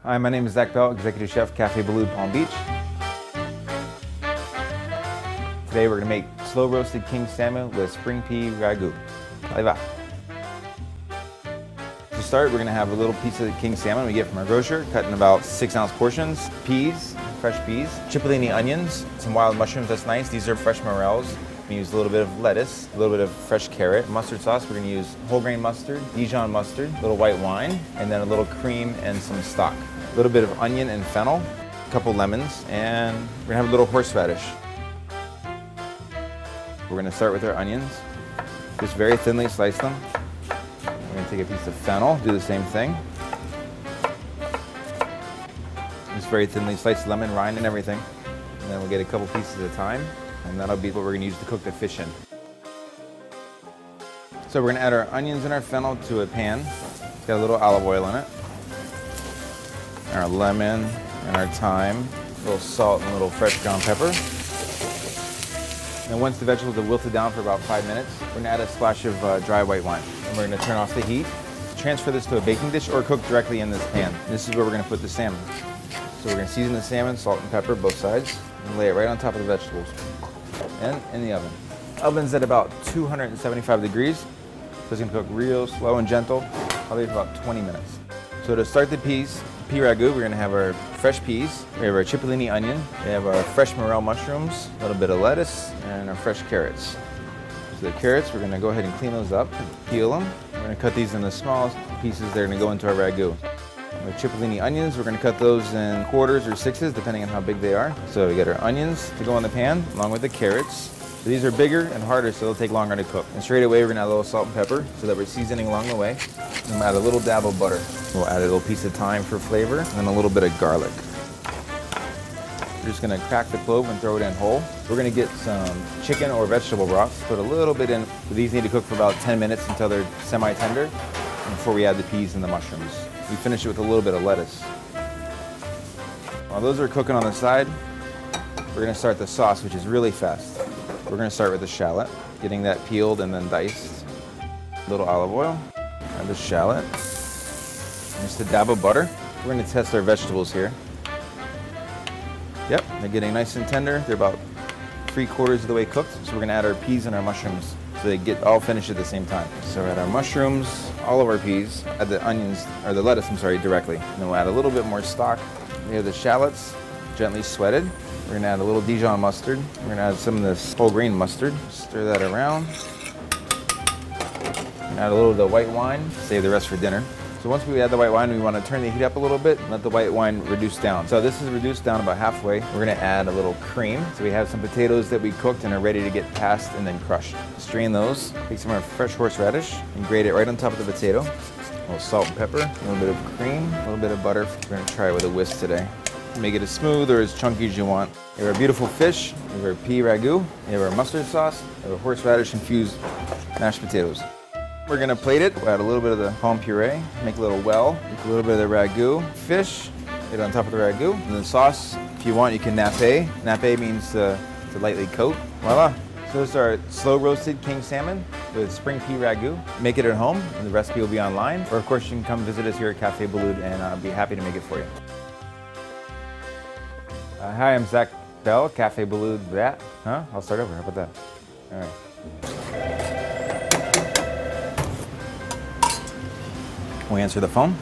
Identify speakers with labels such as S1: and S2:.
S1: Hi, my name is Zach Bell, Executive Chef, Café Boulud, Palm Beach. Today we're going to make slow roasted king salmon with spring pea ragout. Allez va! To start, we're going to have a little piece of the king salmon we get from our grocer, cut in about 6-ounce portions. Peas, fresh peas, cipollini onions, some wild mushrooms, that's nice. These are fresh morels. We use a little bit of lettuce, a little bit of fresh carrot, mustard sauce. We're going to use whole grain mustard, Dijon mustard, a little white wine, and then a little cream and some stock. A little bit of onion and fennel, a couple lemons, and we're going to have a little horseradish. We're going to start with our onions. Just very thinly slice them. We're going to take a piece of fennel, do the same thing. Just very thinly slice lemon, rind and everything. And then we'll get a couple pieces at a time. And that'll be what we're going to use to cook the fish in. So we're going to add our onions and our fennel to a pan. It's got a little olive oil in it. Our lemon and our thyme, a little salt and a little fresh ground pepper. And once the vegetables have wilted down for about 5 minutes, we're going to add a splash of dry white wine. And we're going to turn off the heat, transfer this to a baking dish or cook directly in this pan. This is where we're going to put the salmon. So we're going to season the salmon, salt and pepper, both sides, and lay it right on top of the vegetables. And in the oven. Oven's at about 275 degrees, so it's going to cook real slow and gentle, probably for about 20 minutes. So to start the pea ragout, we're going to have our fresh peas, we have our cipollini onion, we have our fresh morel mushrooms, a little bit of lettuce, and our fresh carrots. So the carrots, we're going to go ahead and clean those up, peel them. We're going to cut these in the smallest pieces. They're going to go into our ragout. Our cipollini onions, we're going to cut those in quarters or sixes, depending on how big they are. So we get our onions to go in the pan, along with the carrots. So these are bigger and harder, so they'll take longer to cook. And straight away, we're going to add a little salt and pepper, so that we're seasoning along the way. And we'll add a little dab of butter. We'll add a little piece of thyme for flavor, and a little bit of garlic. We're just going to crack the clove and throw it in whole. We're going to get some chicken or vegetable broth, put a little bit in. So these need to cook for about 10 minutes until they're semi-tender, before we add the peas and the mushrooms. We finish it with a little bit of lettuce. While those are cooking on the side, we're going to start the sauce, which is really fast. We're going to start with the shallot, getting that peeled and then diced. A little olive oil, add the shallot, and just a dab of butter. We're going to test our vegetables here. Yep, they're getting nice and tender. They're about 3/4 of the way cooked. So we're going to add our peas and our mushrooms so they get all finished at the same time. So we add our mushrooms, all of our peas, add the onions, or the lettuce, directly. And then we'll add a little bit more stock. We have the shallots, gently sweated. We're going to add a little Dijon mustard. We're going to add some of this whole grain mustard. Stir that around. And add a little of the white wine. Save the rest for dinner. So once we add the white wine, we want to turn the heat up a little bit and let the white wine reduce down. So this is reduced down about halfway. We're going to add a little cream. So we have some potatoes that we cooked and are ready to get passed and then crushed. Strain those. Take some of our fresh horseradish and grate it right on top of the potato. A little salt and pepper, a little bit of cream, a little bit of butter. We're going to try it with a whisk today. Make it as smooth or as chunky as you want. We have our beautiful fish, we have our pea ragout, we have our mustard sauce, we have our horseradish infused mashed potatoes. We're going to plate it. We'll add a little bit of the palm puree, make a little well, make a little bit of the ragout, fish, get it on top of the ragout. And the sauce, if you want, you can nappe. Nappe means to lightly coat. Voila. So this is our slow roasted king salmon with spring pea ragout. Make it at home, and the recipe will be online. Or of course, you can come visit us here at Café Boulud, and I'll be happy to make it for you. Hi, I'm Zach Bell, Café Boulud. I'll start over. How about that? All right. Can we answer the phone?